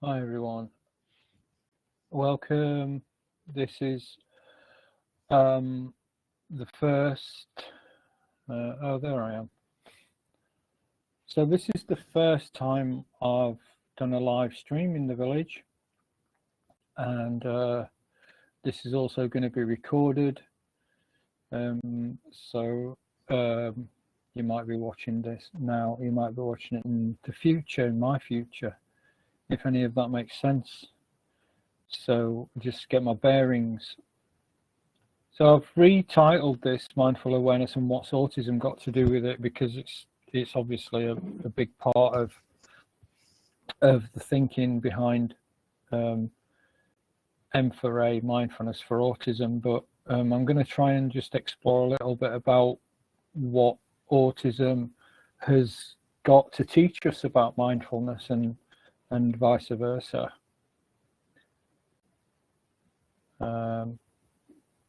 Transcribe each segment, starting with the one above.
Hi everyone, welcome. This is the first, oh there I am. So this is the first time I've done a live stream in the village, and this is also going to be recorded. So you might be watching this now, you might be watching it in the future, in my future, if any of that makes sense. So just get my bearings. So I've retitled this Mindful Awareness and What's Autism Got to Do with It, because it's obviously a big part of the thinking behind M4A, Mindfulness for Autism. But I'm going to try and just explore a little bit about what autism has got to teach us about mindfulness and vice versa.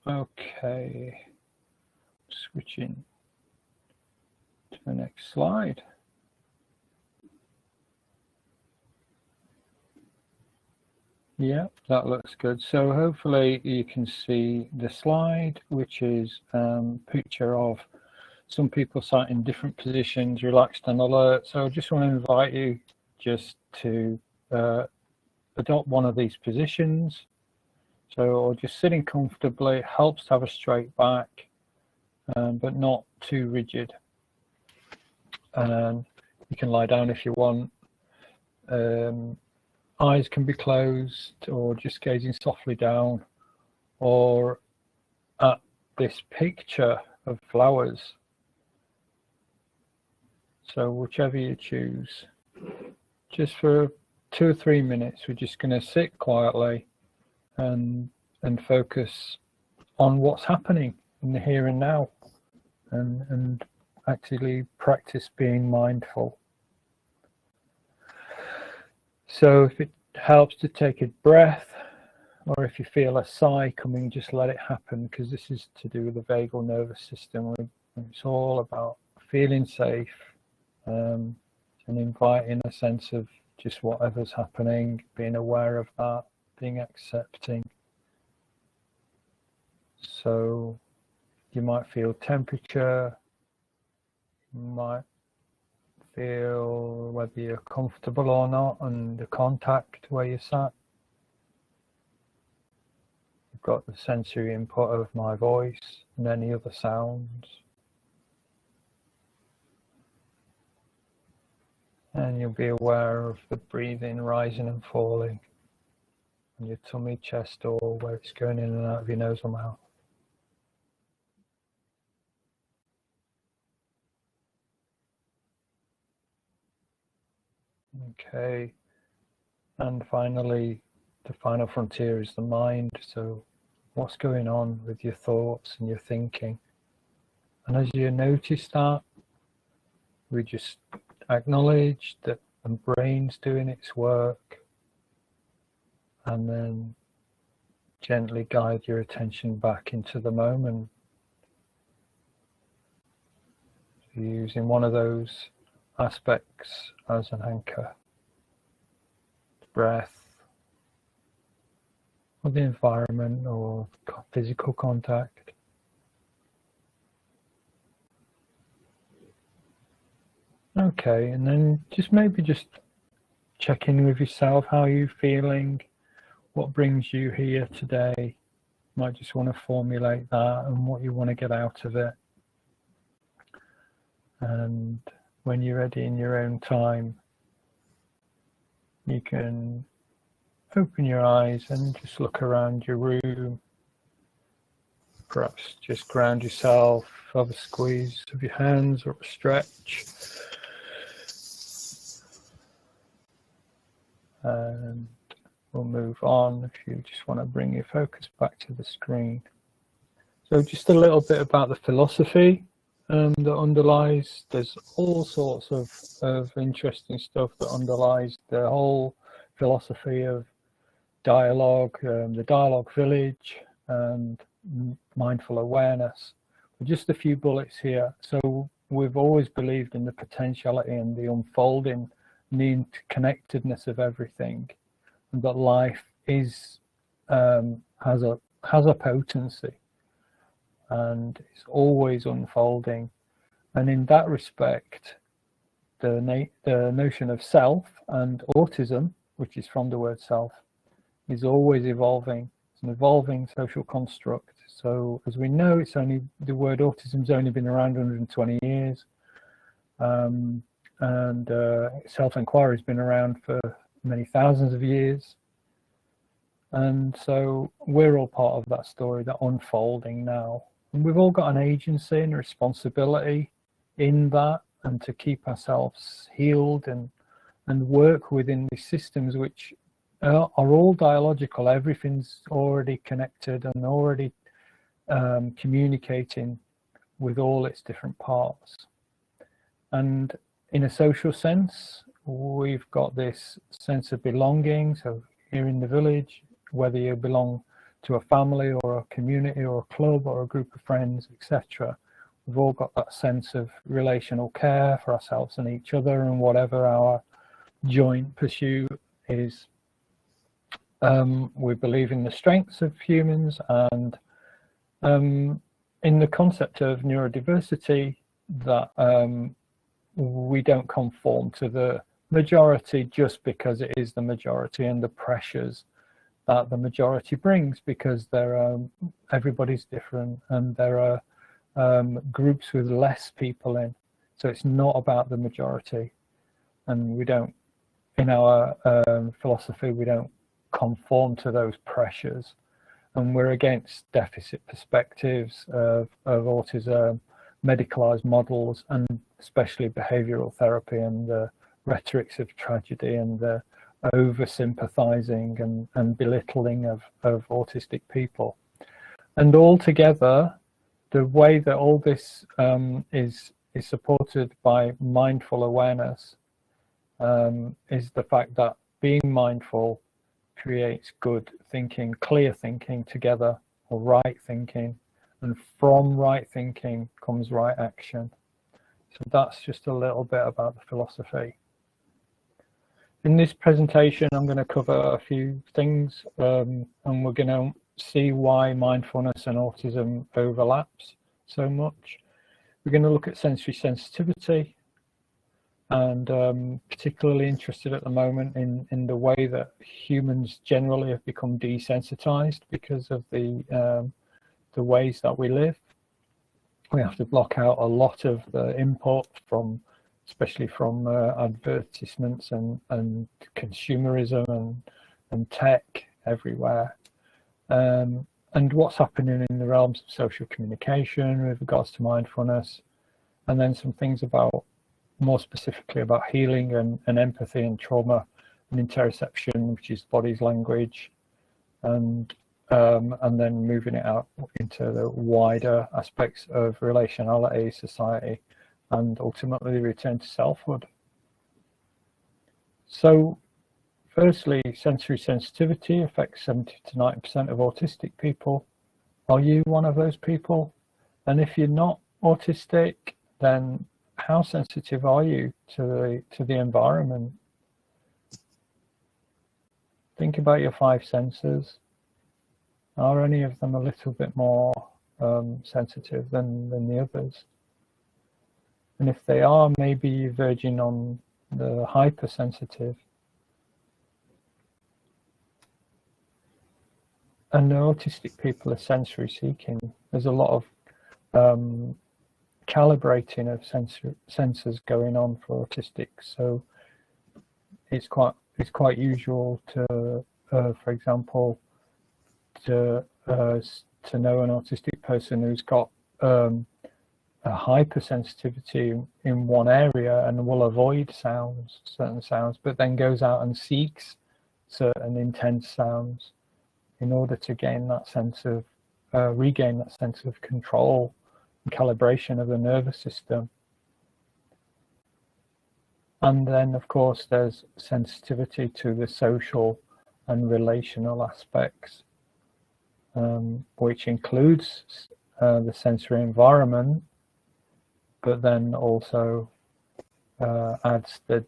Okay, switching to the next slide. Yeah, that looks good. So hopefully you can see the slide, which is a picture of some people sat in different positions, relaxed and alert. So I just want to invite you just to adopt one of these positions. So just sitting comfortably helps to have a straight back, but not too rigid. And you can lie down if you want. Eyes can be closed, or just gazing softly down, or at this picture of flowers. So whichever you choose. Just for 2 or 3 minutes, we're just going to sit quietly and focus on what's happening in the here and now, and actually practice being mindful. So if it helps to take a breath, or if you feel a sigh coming, just let it happen, because this is to do with the vagal nervous system. It's all about feeling safe, and inviting a sense of just whatever's happening, being aware of that, being accepting. So you might feel temperature, you might feel whether you're comfortable or not, and the contact where you sat. You've got the sensory input of my voice and any other sounds. And you'll be aware of the breathing rising and falling on your tummy, chest, or where it's going in and out of your nose or mouth. Okay, and finally, the final frontier is the mind. So what's going on with your thoughts and your thinking? And as you notice that, we just acknowledge that the brain's doing its work, and then gently guide your attention back into the moment, using one of those aspects as an anchor: the breath, or the environment, or physical contact. Okay, and then maybe check in with yourself. How are you feeling? What brings you here today? You might just want to formulate that and what you want to get out of it. And when you're ready in your own time, you can open your eyes and just look around your room. Perhaps just ground yourself, have a squeeze of your hands or a stretch. And we'll move on if you just want to bring your focus back to the screen. So just a little bit about the philosophy that underlies. There's all sorts of interesting stuff that underlies the whole philosophy of dialogue, the dialogue village, and mindful awareness. Just a few bullets here. So we've always believed in the potentiality and the unfolding, the interconnectedness of everything. that life is has a potency, and it's always unfolding. And in that respect, the notion of self and autism, which is from the word self, is always evolving. It's an evolving social construct. So as we know, the word autism's only been around 120 years. And self-inquiry has been around for many thousands of years. And so we're all part of that story, that unfolding now. And we've all got an agency and a responsibility in that, and to keep ourselves healed and work within these systems which are all dialogical. Everything's already connected and already communicating with all its different parts. And in a social sense, we've got this sense of belonging. So here in the village, whether you belong to a family or a community or a club or a group of friends, etc., we've all got that sense of relational care for ourselves and each other, and whatever our joint pursuit is. We believe in the strengths of humans, and in the concept of neurodiversity, that we don't conform to the majority just because it is the majority, and the pressures that the majority brings, because everybody's different, and there are groups with less people in. So it's not about the majority, and we don't, in our philosophy, we don't conform to those pressures. And we're against deficit perspectives of autism, medicalized models, and especially behavioral therapy and the rhetorics of tragedy and the over sympathizing and belittling of autistic people. And altogether, the way that all this is supported by mindful awareness is the fact that being mindful creates good thinking, clear thinking together, or right thinking, and from right thinking comes right action. So that's just a little bit about the philosophy. In this presentation, I'm going to cover a few things, and we're going to see why mindfulness and autism overlaps so much. We're going to look at sensory sensitivity, and particularly interested at the moment in the way that humans generally have become desensitized because of the ways that we live. We have to block out a lot of the input especially from advertisements and consumerism and tech everywhere. And what's happening in the realms of social communication with regards to mindfulness, and then some things more specifically about healing and empathy and trauma and interoception, which is body's language, and then moving it out into the wider aspects of relationality, society, and ultimately return to selfhood. So firstly, sensory sensitivity affects 70 to 90% of autistic people. Are you one of those people? And if you're not autistic, then how sensitive are you to the environment? Think about your 5 senses. Are any of them a little bit more sensitive than the others? And if they are, maybe you're verging on the hypersensitive. And the autistic people are sensory seeking. There's a lot of calibrating of sensors going on for autistics. So it's quite usual to, for example, to know an autistic person who's got a hypersensitivity in one area and will avoid certain sounds, but then goes out and seeks certain intense sounds in order to gain that sense of regain that sense of control and calibration of the nervous system. And then, of course, there's sensitivity to the social and relational aspects, which includes the sensory environment, but then also adds the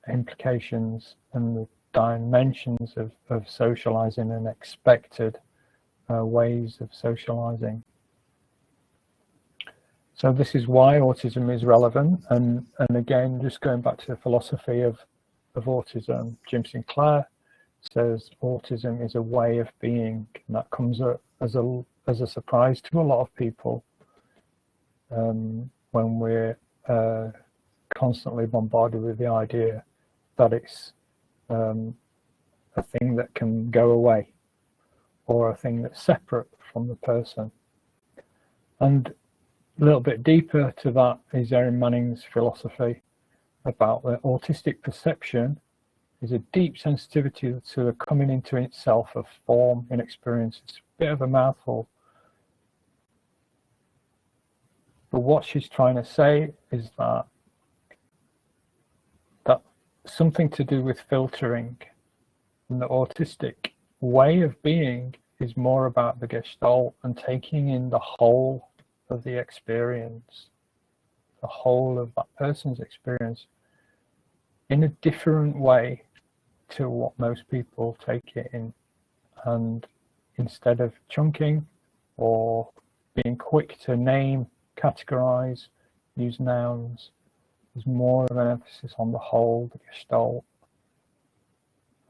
implications and dimensions of socializing and expected ways of socializing. So this is why autism is relevant, and again, just going back to the philosophy of autism, Jim Sinclair says autism is a way of being, and that comes as a surprise to a lot of people when we're constantly bombarded with the idea that it's a thing that can go away, or a thing that's separate from the person. And a little bit deeper to that is Erin Manning's philosophy about the autistic perception is a deep sensitivity to the coming into itself of form in experience. It's a bit of a mouthful. But what she's trying to say is that something to do with filtering, and the autistic way of being is more about the gestalt and taking in the whole of the experience, the whole of that person's experience, in a different way to what most people take it in. And instead of chunking or being quick to name, categorize, use nouns, there's more of an emphasis on the whole, the gestalt.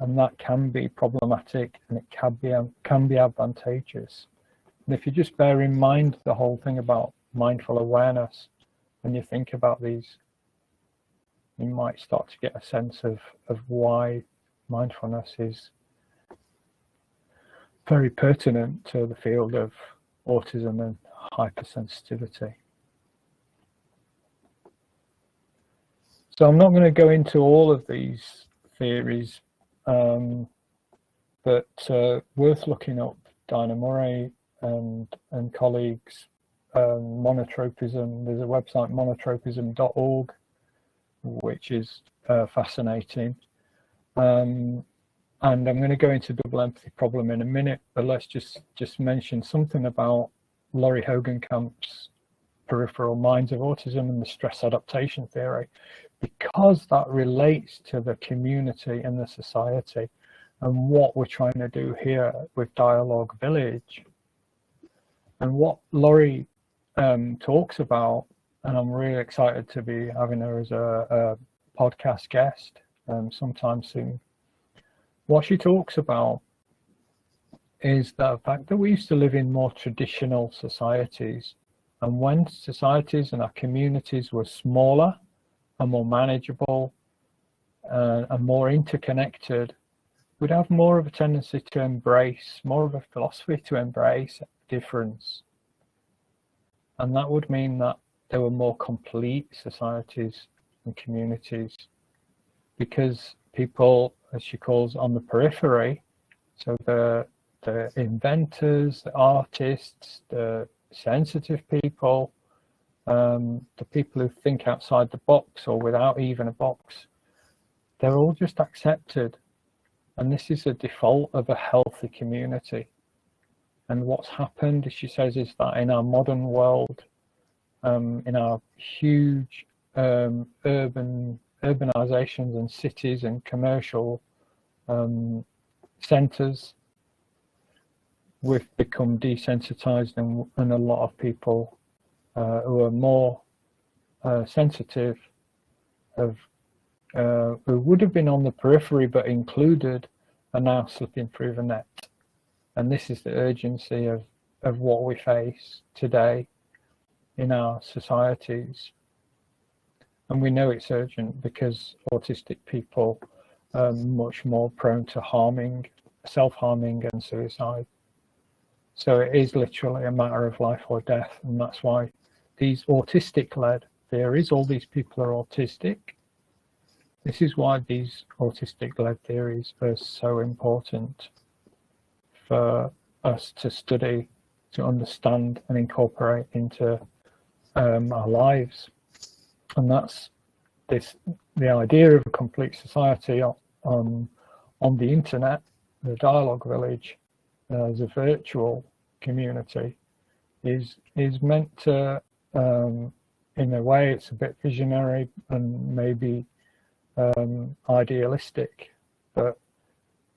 And that can be problematic, and it can be advantageous. And if you just bear in mind the whole thing about mindful awareness, when you think about these, you might start to get a sense of why mindfulness is very pertinent to the field of autism and hypersensitivity. So I'm not going to go into all of these theories, but worth looking up. Dinah Murray and colleagues, monotropism. There's a website, monotropism.org, which is fascinating. And I'm going to go into double empathy problem in a minute, but let's just mention something about Laurie Hogenkamp's peripheral minds of autism and the stress adaptation theory, because that relates to the community and the society and what we're trying to do here with Dialogue Village. And what Laurie talks about, and I'm really excited to be having her as a podcast guest sometime soon. What she talks about is the fact that we used to live in more traditional societies, and when societies and our communities were smaller and more manageable and more interconnected, we'd have more of a tendency to embrace, more of a philosophy to embrace difference. And that would mean that there were more complete societies and communities, because people, as she calls, on the periphery, so the inventors, the artists, the sensitive people, the people who think outside the box or without even a box, they're all just accepted. And this is a default of a healthy community. And what's happened, as she says, is that in our modern world, in our huge urbanizations and cities and commercial centers, we've become desensitized, and a lot of people who are more sensitive who would have been on the periphery but included are now slipping through the net. And this is the urgency of what we face today in our societies. And we know it's urgent because autistic people are much more prone to harming, self-harming and suicide. So it is literally a matter of life or death. And that's why these autistic-led theories, all these people are autistic. This is why these autistic-led theories are so important for us to study, to understand and incorporate into our lives. And that's the idea of a complete society on the internet, the Dialogue Village, as a virtual community is meant to, in a way, it's a bit visionary and maybe idealistic, but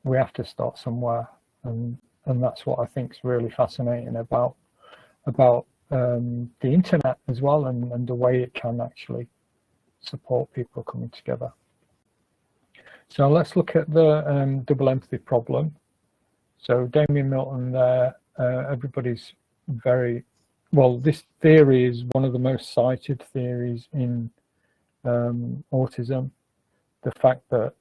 we have to start somewhere, and that's what I think is really fascinating about the internet as well, and the way it can actually support people coming together. So let's look at the double empathy problem. So Damien Milton there, everybody's very, well, this theory is one of the most cited theories in autism. The fact that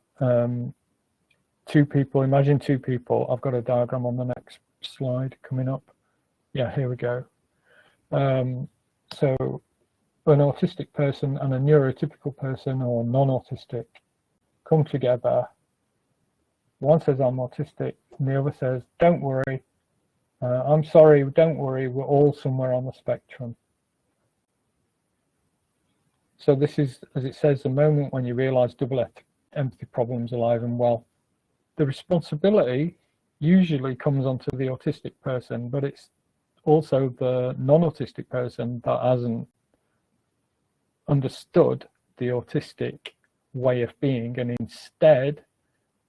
two people, imagine two people, I've got a diagram on the next slide coming up. Yeah, here we go. So an autistic person and a neurotypical person or non-autistic come together. One says, I'm autistic, and the other says, don't worry, I'm sorry, don't worry, we're all somewhere on the spectrum. So this is, as it says, the moment when you realize double empathy problems alive and well. The responsibility usually comes onto the autistic person, but it's also the non-autistic person that hasn't understood the autistic way of being, and instead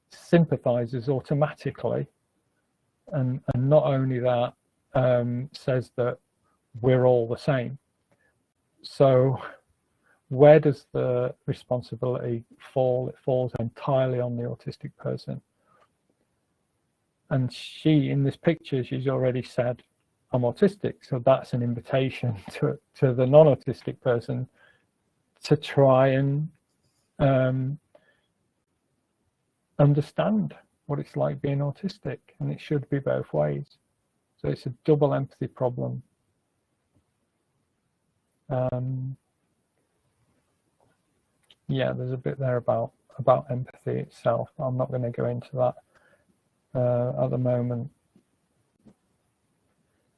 sympathizes automatically, and not only that, says that we're all the same. So where does the responsibility fall? It falls entirely on the autistic person. And she, in this picture, she's already said, I'm autistic. So that's an invitation to the non-autistic person to try and understand what it's like being autistic. And it should be both ways. So it's a double empathy problem. Yeah, there's a bit there about empathy itself. I'm not going to go into that at the moment.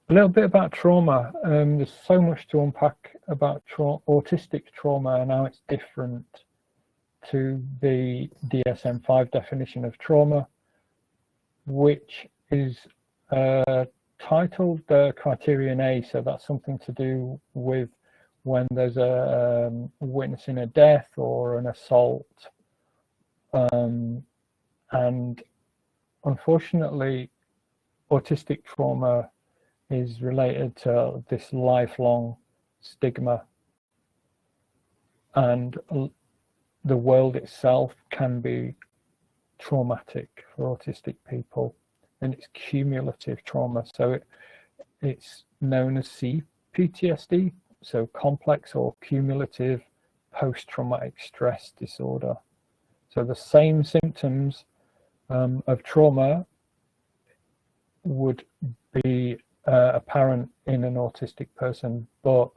A little bit about trauma. There's so much to unpack about autistic trauma and how it's different to the DSM-5 definition of trauma, which is titled Criterion A. So that's something to do with when there's a witnessing a death or an assault. And unfortunately, autistic trauma is related to this lifelong stigma, and the world itself can be traumatic for autistic people, and it's cumulative trauma. So it's known as CPTSD, so complex or cumulative post-traumatic stress disorder. So the same symptoms of trauma would be apparent in an autistic person, but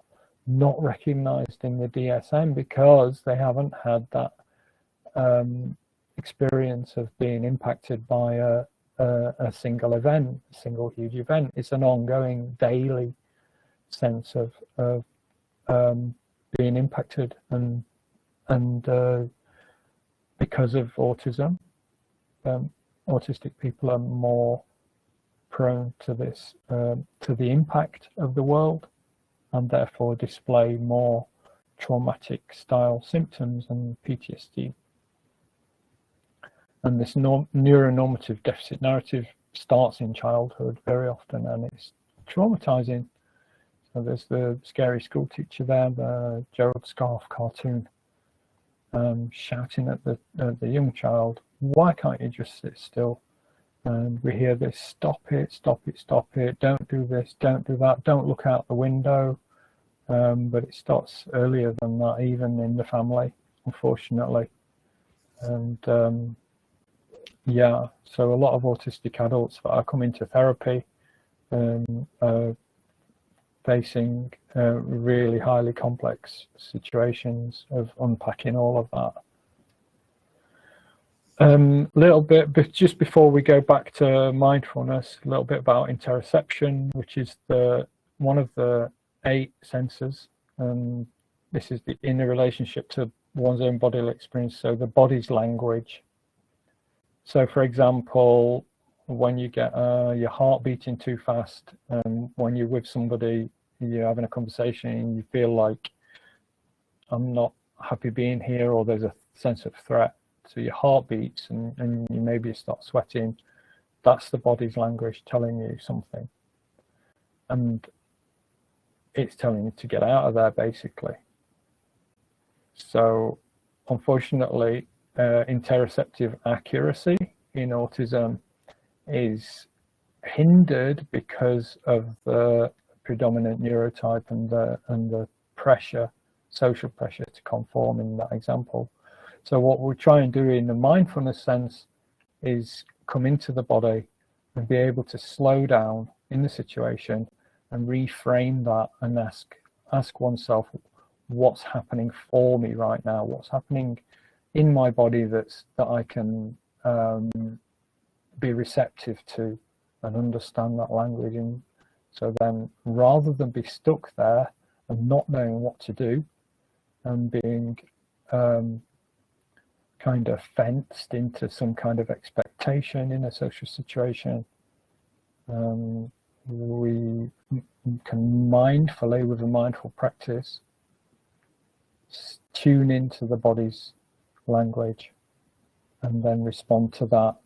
not recognized in the DSM because they haven't had that experience of being impacted by a single event, a single huge event. It's an ongoing daily sense of being impacted, and because of autism, autistic people are more prone to this, to the impact of the world, and therefore display more traumatic style symptoms and PTSD. And this neuronormative deficit narrative starts in childhood very often, and it's traumatizing. So there's the scary school teacher there, the Gerald Scarfe cartoon, shouting at the young child, why can't you just sit still? And we hear this, stop it, stop it, stop it, don't do this, don't do that, don't look out the window. But it starts earlier than that, even in the family, unfortunately. And yeah, so a lot of autistic adults that are coming to therapy are facing really highly complex situations of unpacking all of that. Little bit, but just before we go back to mindfulness, a little bit about interoception, which is one of the 8 senses. This is the inner relationship to one's own bodily experience, so the body's language. So for example, when you get your heart beating too fast, when you're with somebody, you're having a conversation and you feel like, I'm not happy being here, or there's a sense of threat. So your heart beats and you maybe start sweating. That's the body's language telling you something. And it's telling you to get out of there, basically. So unfortunately, interoceptive accuracy in autism is hindered because of the predominant neurotype and the pressure, social pressure to conform in that example. So what we try and do in the mindfulness sense is come into the body and be able to slow down in the situation and reframe that and ask oneself, what's happening for me right now? What's happening in my body that I can be receptive to and understand that language? And so then, rather than be stuck there and not knowing what to do and being kind of fenced into some kind of expectation in a social situation, we can mindfully, with a mindful practice, tune into the body's language and then respond to that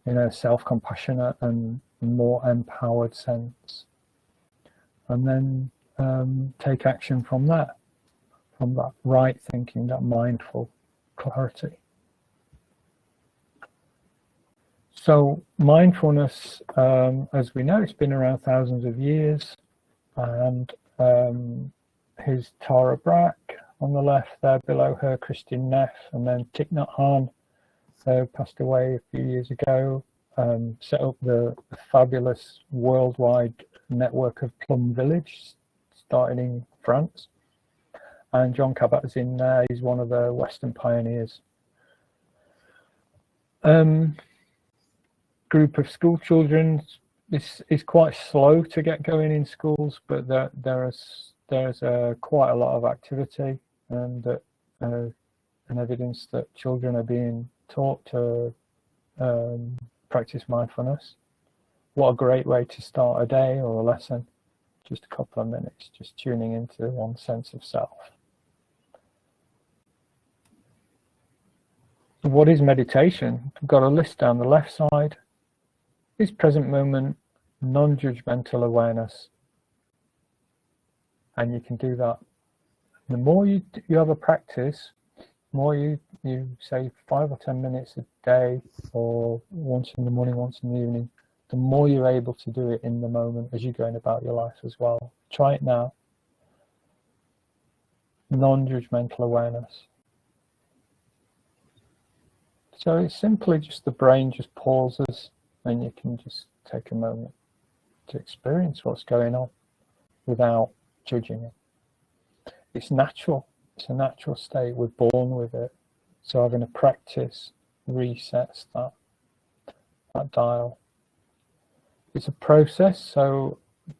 in a self-compassionate and more empowered sense, and then take action from that right thinking, that mindful clarity. So mindfulness, as we know, it's been around thousands of years, and here's Tara Brach on the left there, below her Christine Neff, and then Thich Nhat Hanh, who passed away a few years ago, set up the fabulous worldwide network of Plum Village, starting in France. And John Kabat-Zinn there, he's one of the Western pioneers. Group of school children is quite slow to get going in schools, but there's quite a lot of activity and evidence that children are being taught to practice mindfulness. What a great way to start a day or a lesson. Just a couple of minutes, just tuning into one's sense of self. What is meditation? We've got a list down the left side. Is present moment, non-judgmental awareness. And you can do that. The more you have a practice, the more you say 5 or 10 minutes a day, or once in the morning, once in the evening, the more you're able to do it in the moment as you're going about your life as well. Try it now. Non-judgmental awareness. So it's simply just the brain just pauses, and you can just take a moment to experience what's going on without judging it. It's natural. It's a natural state. We're born with it. So having a practice resets that dial. It's a process. So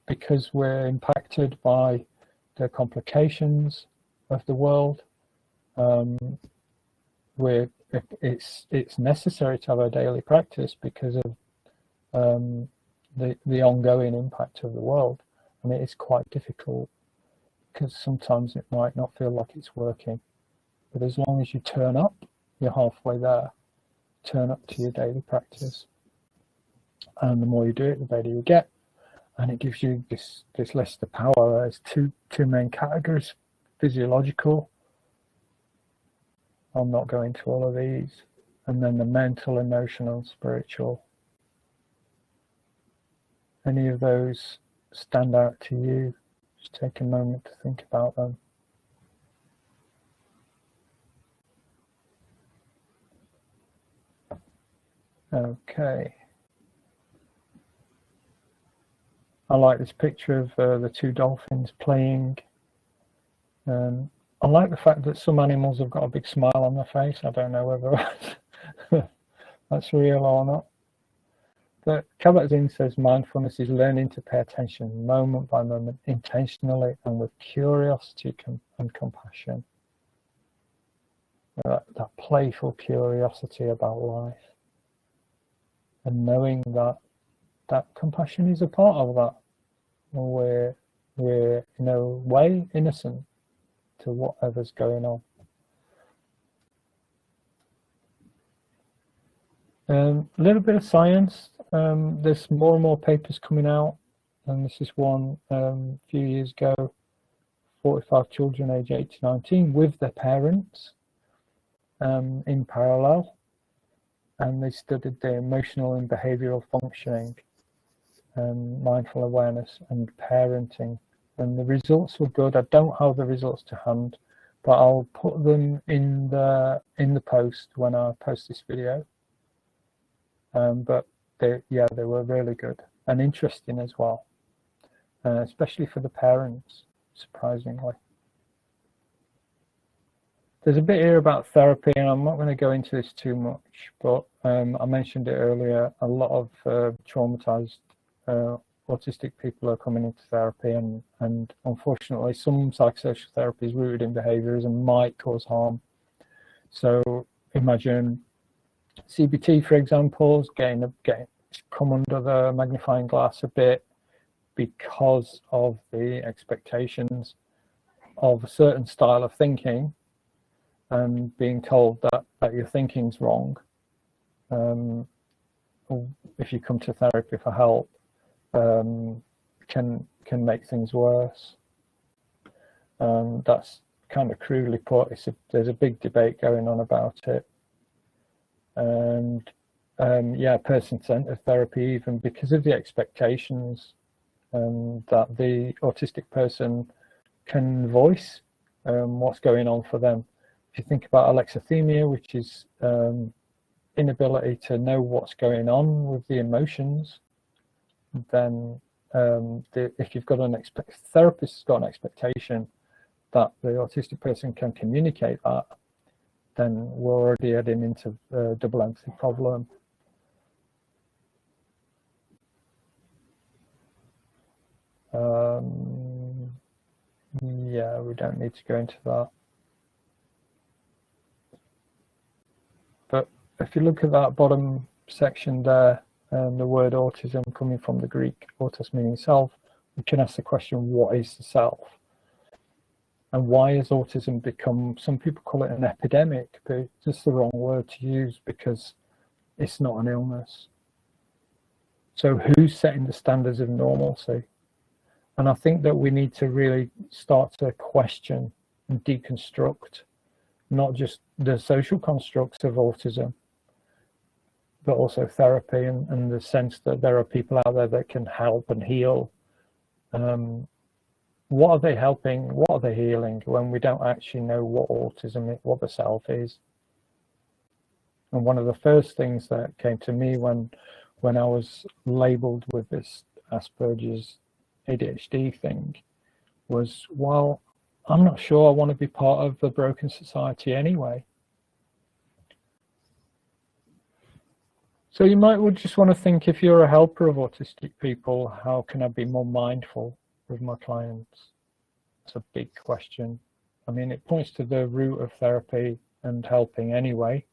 because we're impacted by the complications of the world, it's necessary to have a daily practice because of the ongoing impact of the world. And it is quite difficult because sometimes it might not feel like it's working. But as long as you turn up, you're halfway there. Turn up to your daily practice. And the more you do it, the better you get. And it gives you this list of power. There's two main categories: physiological. I'm not going to all of these. And then the mental, emotional, and spiritual. Any of those stand out to you? Just take a moment to think about them. Okay. I like this picture of the two dolphins playing. I like the fact that some animals have got a big smile on their face. I don't know whether that's real or not. But Kabat-Zinn says mindfulness is learning to pay attention moment by moment, intentionally and with curiosity and compassion. That playful curiosity about life. And knowing that compassion is a part of that. And we're in a way innocent to whatever's going on. A little bit of science. There's more and more papers coming out, and this is one a few years ago. 45 children aged 8 to 19 with their parents in parallel, and they studied the emotional and behavioral functioning, mindful awareness and parenting, and the results were good. I don't have the results to hand, but I'll put them in the post when I post this video. But they were really good and interesting as well, especially for the parents, surprisingly. There's a bit here about therapy, and I'm not going to go into this too much, but I mentioned it earlier. A lot of traumatized autistic people are coming into therapy, and unfortunately some psychosocial therapy is rooted in behaviors and might cause harm. So imagine CBT, for example, is getting come under the magnifying glass a bit because of the expectations of a certain style of thinking, and being told that your thinking's wrong. If you come to therapy for help, can make things worse. That's kind of crudely put. There's a big debate going on about it. And person-centered therapy, even because of the expectations that the autistic person can voice what's going on for them. If you think about alexithymia, which is inability to know what's going on with the emotions, then if you've got therapist has got an expectation that the autistic person can communicate that, then we're already heading into a double empathy problem. Yeah, we don't need to go into that. But if you look at that bottom section there, the word autism coming from the Greek autos meaning self, we can ask the question, what is the self? And why has autism become, some people call it an epidemic, but it's just the wrong word to use because it's not an illness. So who's setting the standards of normalcy? And I think that we need to really start to question and deconstruct not just the social constructs of autism, but also therapy and the sense that there are people out there that can help and heal. What are they helping? What are they healing when we don't actually know what autism is, what the self is? And one of the first things that came to me when I was labeled with this Asperger's ADHD thing was, well, I'm not sure I want to be part of the broken society anyway. So you might just want to think, if you're a helper of autistic people, how can I be more mindful with my clients? It's a big question. I mean, it points to the root of therapy and helping anyway,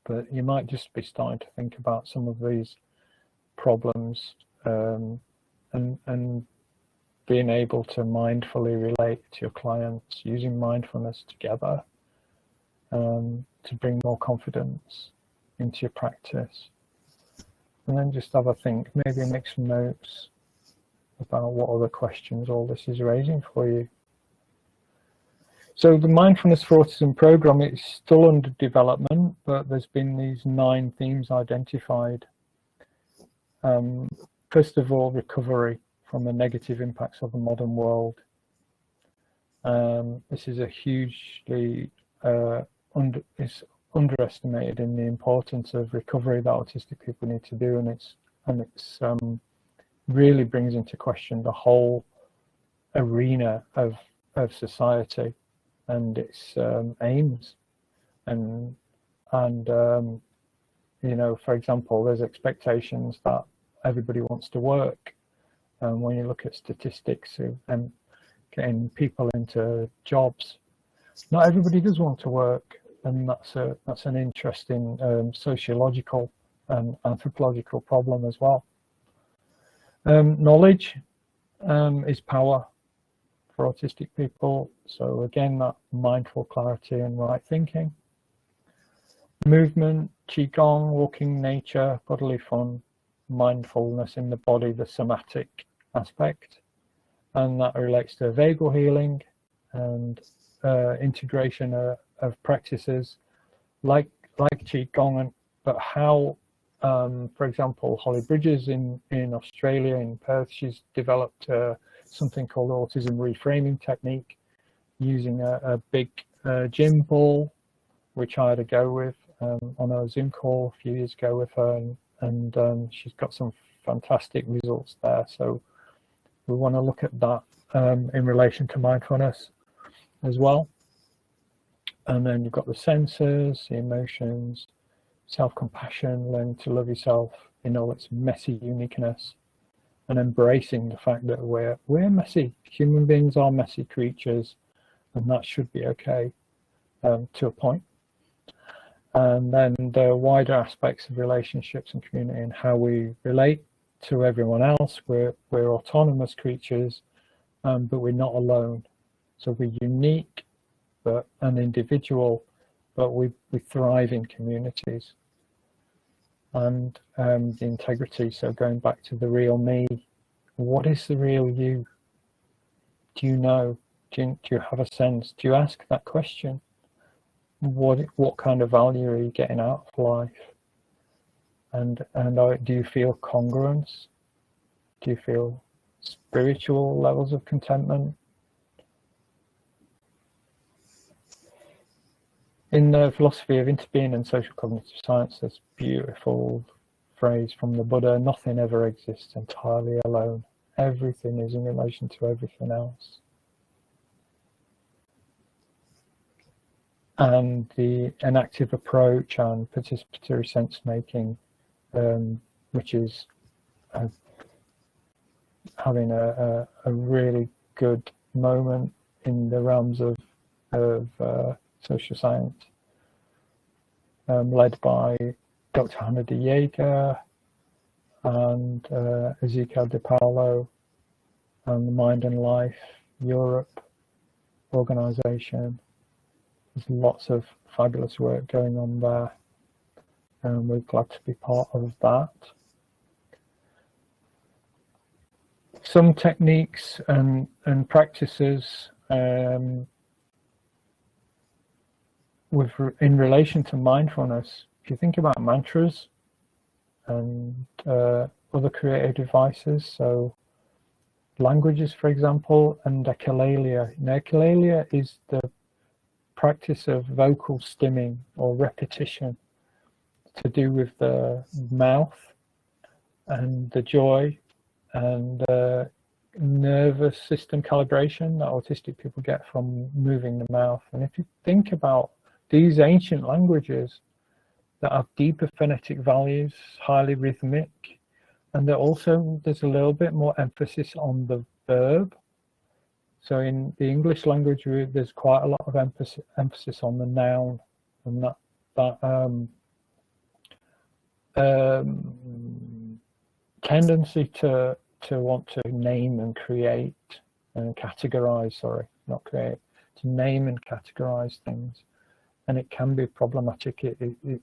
but you might just be starting to think about some of these problems and being able to mindfully relate to your clients, using mindfulness together to bring more confidence into your practice. And then just have a think, maybe make some notes about what other questions all this is raising for you. So the Mindfulness for Autism program is still under development, but there's been these 9 themes identified. First of all, recovery from the negative impacts of the modern world. This is a hugely underestimated in the importance of recovery that autistic people need to do, and it's really brings into question the whole arena of society and its aims. And you know, for example, there's expectations that everybody wants to work, and when you look at statistics and getting people into jobs, not everybody does want to work, and that's an interesting sociological and anthropological problem as well. Knowledge is power for autistic people. So again, that mindful clarity and right thinking. movement, qigong, walking, nature, bodily fun, mindfulness in the body, the somatic aspect, and that relates to vagal healing and integration of practices like qigong, but how, for example, Holly Bridges in Australia, in Perth, she's developed something called autism reframing technique using a big gym ball, which I had a go with on a Zoom call a few years ago with her, and she's got some fantastic results there. So we want to look at that in relation to mindfulness as well. And then you've got the senses, the emotions, self-compassion, learning to love yourself in all its messy uniqueness, and embracing the fact that we're messy. Human beings are messy creatures, and that should be okay to a point. And then the wider aspects of relationships and community and how we relate to everyone else. We're autonomous creatures, but we're not alone. So we're unique, but an individual, but we thrive in communities. And the integrity, so going back to the real me, what is the real you? Do you know? Do you have a sense? Do you ask that question? What kind of value are you getting out of life? And do you feel congruence? Do you feel spiritual levels of contentment? In the philosophy of interbeing and social cognitive science, there's a beautiful phrase from the Buddha: nothing ever exists entirely alone. Everything is in relation to everything else. And an active approach and participatory sense making, which is having a really good moment in the realms of social science, led by Dr. Hannah de Jager and Ezekiel de Paulo and the Mind and Life Europe organization. There's lots of fabulous work going on there, and we're glad to be part of that. Some techniques and practices in relation to mindfulness. If you think about mantras and other creative devices, so languages, for example, and echolalia. Now, echolalia is the practice of vocal stimming or repetition to do with the mouth and the joy and nervous system calibration that autistic people get from moving the mouth. And if you think about these ancient languages that have deeper phonetic values, highly rhythmic, and there's a little bit more emphasis on the verb. So in the English language, there's quite a lot of emphasis on the noun, and that tendency to want to name and create and categorize, not create, to name and categorize things. And it can be problematic. It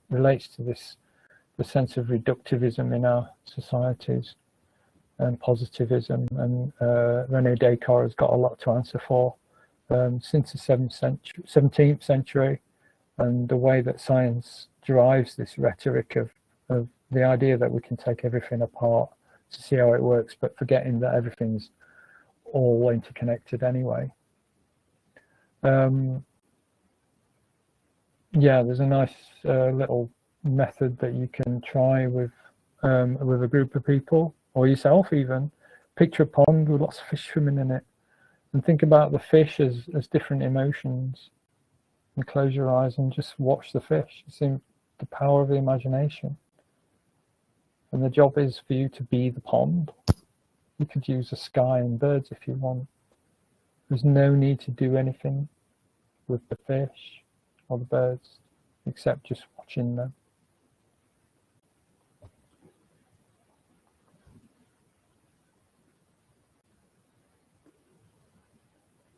relates to the sense of reductivism in our societies and positivism. And René Descartes has got a lot to answer for since the 17th century, and the way that science drives this rhetoric of the idea that we can take everything apart to see how it works, but forgetting that everything's all interconnected anyway. Yeah, there's a nice little method that you can try with a group of people or yourself even. Picture a pond with lots of fish swimming in it, and think about the fish as different emotions, and close your eyes and just watch the fish. You see the power of the imagination. And the job is for you to be the pond. You could use the sky and birds if you want. There's no need to do anything with the fish or the birds except just watching them.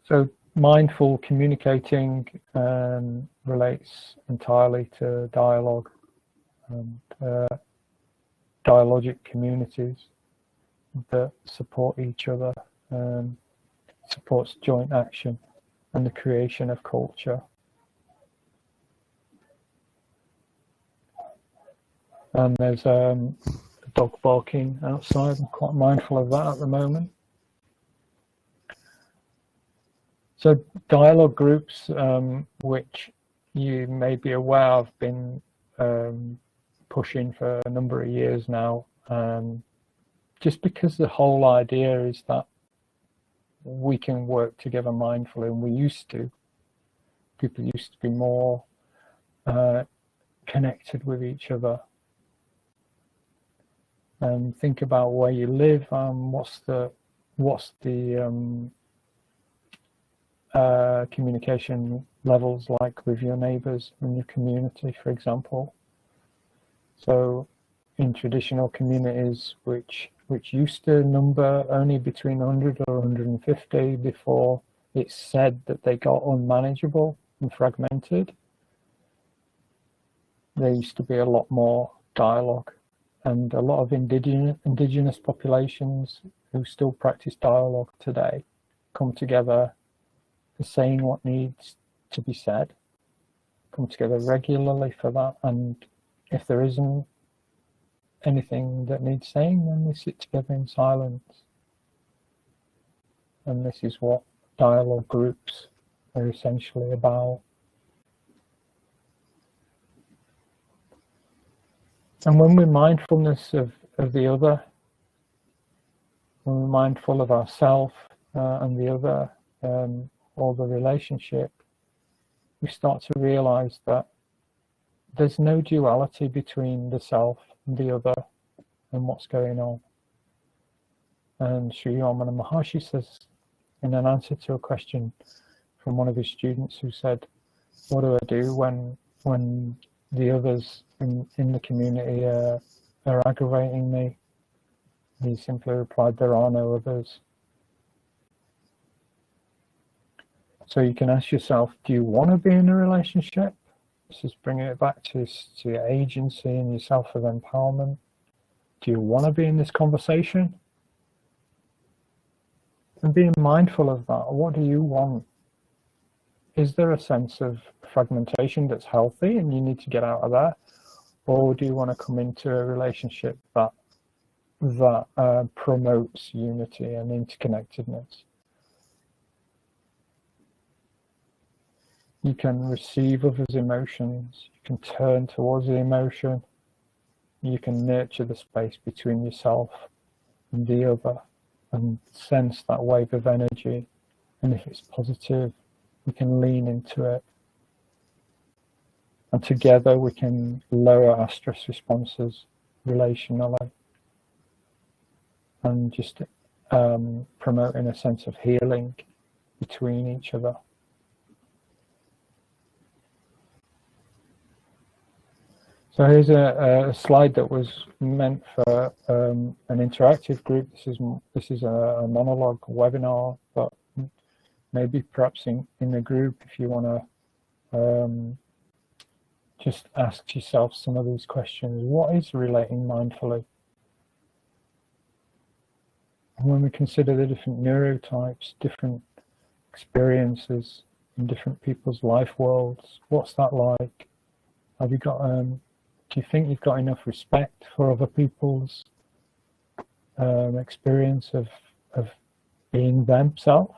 So mindful communicating relates entirely to dialogue and dialogic communities that support each other, supports joint action and the creation of culture. And there's a dog barking outside. I'm quite mindful of that at the moment. So dialogue groups, which you may be aware of, been pushing for a number of years now, just because the whole idea is that we can work together mindfully, and we used to. People used to be more connected with each other. And think about where you live, what's the communication levels like with your neighbours in your community, for example. So in traditional communities which used to number only between 100 or 150 before it's said that they got unmanageable and fragmented, there used to be a lot more dialogue, and a lot of indigenous populations who still practice dialogue today come together saying what needs to be said, come together regularly for that, and if there isn't anything that needs saying, then we sit together in silence. And this is what dialogue groups are essentially about. And when we're mindfulness of the other, when we're mindful of ourselves and the other, or the relationship, we start to realize that there's no duality between the self and the other and what's going on. And Sri Ramana Maharshi says, in an answer to a question from one of his students who said, what do I do when the others in the community are aggravating me? He simply replied, there are no others. So you can ask yourself, do you want to be in a relationship? This is bringing it back to your agency and your self of empowerment. Do you want to be in this conversation? And being mindful of that, what do you want? Is there a sense of fragmentation that's healthy and you need to get out of that? Or do you want to come into a relationship that promotes unity and interconnectedness? You can receive others' emotions, you can turn towards the emotion, you can nurture the space between yourself and the other and sense that wave of energy. And if it's positive, we can lean into it. And together we can lower our stress responses relationally and just promoting a sense of healing between each other. So here's a slide that was meant for an interactive group. This is a monologue webinar, but maybe perhaps in the group, if you want to just ask yourself some of these questions. What is relating mindfully? And when we consider the different neurotypes, different experiences in different people's life worlds, what's that like? Have you got do you think you've got enough respect for other people's experience of being themselves?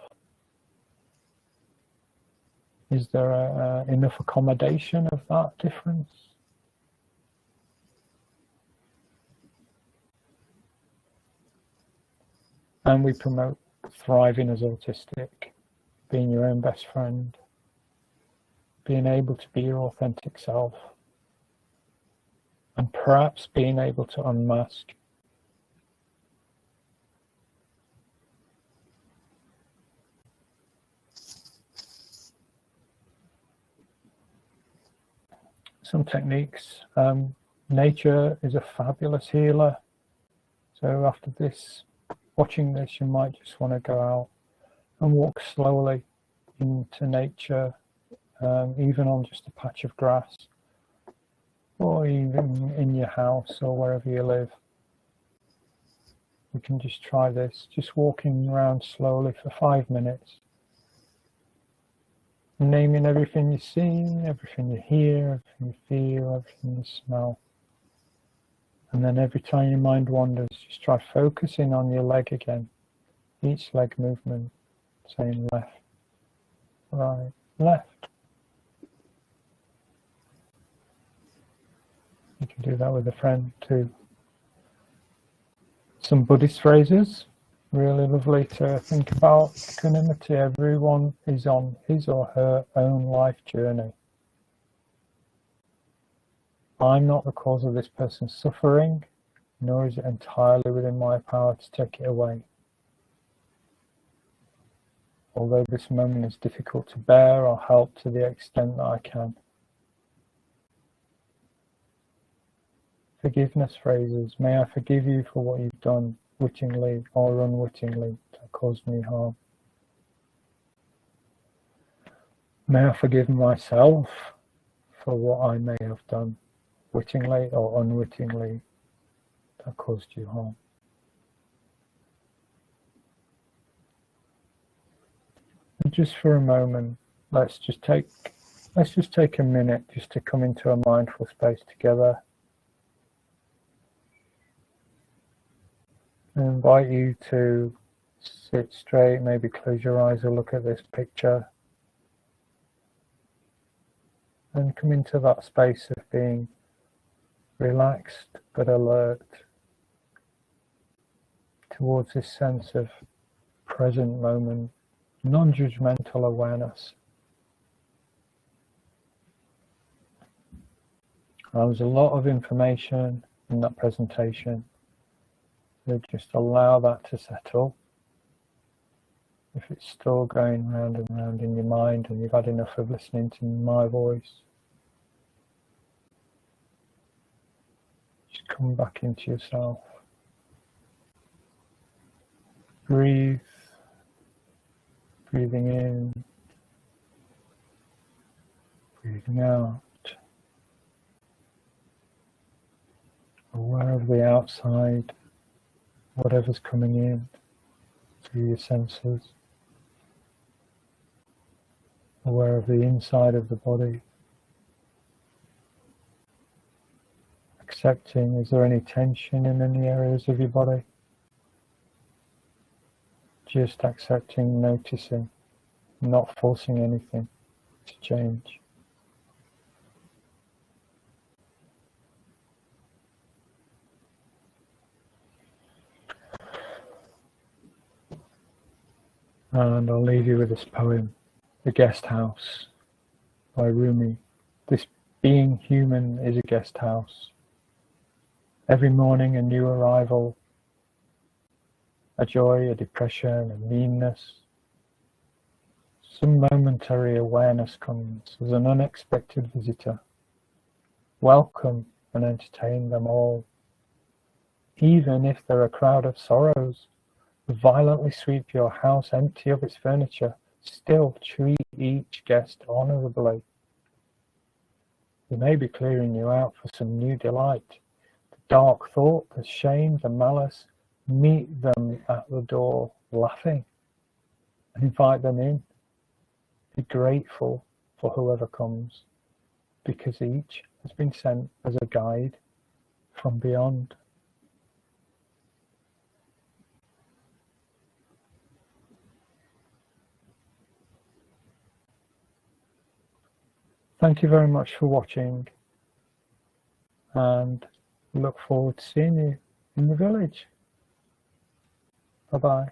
Is there enough accommodation of that difference? And we promote thriving as autistic, being your own best friend, being able to be your authentic self, and perhaps being able to unmask. Some techniques. Nature is a fabulous healer. So after this, watching this, you might just want to go out and walk slowly into nature, even on just a patch of grass, or even in your house or wherever you live. We can just try this, just walking around slowly for 5 minutes, naming everything you see, everything you hear, everything you feel, everything you smell. And then every time your mind wanders, just try focusing on your leg again, each leg movement, saying left, right, left. You can do that with a friend too. Some Buddhist phrases, really lovely to think about. Equanimity, everyone is on his or her own life journey. I'm not the cause of this person's suffering, nor is it entirely within my power to take it away. Although this moment is difficult to bear, I'll help to the extent that I can. Forgiveness phrases. May I forgive you for what you've done, wittingly or unwittingly, that caused me harm. May I forgive myself for what I may have done, wittingly or unwittingly, that caused you harm. And just for a moment, let's just take a minute just to come into a mindful space together. I invite you to sit straight, maybe close your eyes or look at this picture, and come into that space of being relaxed but alert towards this sense of present moment, non-judgmental awareness. There was a lot of information in that presentation. So just allow that to settle. If it's still going round and round in your mind and you've had enough of listening to my voice, just come back into yourself. Breathe. Breathing in. Breathing out. Aware of the outside, whatever's coming in through your senses. Aware of the inside of the body. Accepting, is there any tension in any areas of your body? Just accepting, noticing, not forcing anything to change. And I'll leave you with this poem, The Guest House by Rumi. This being human is a guest house. Every morning a new arrival, a joy, a depression, a meanness. Some momentary awareness comes as an unexpected visitor. Welcome and entertain them all. Even if they're a crowd of sorrows, violently sweep your house empty of its furniture, still treat each guest honourably. They may be clearing you out for some new delight. The dark thought, the shame, the malice, meet them at the door laughing and invite them in. Be grateful for whoever comes, because each has been sent as a guide from beyond. Thank you very much for watching, and look forward to seeing you in the village. Bye-bye.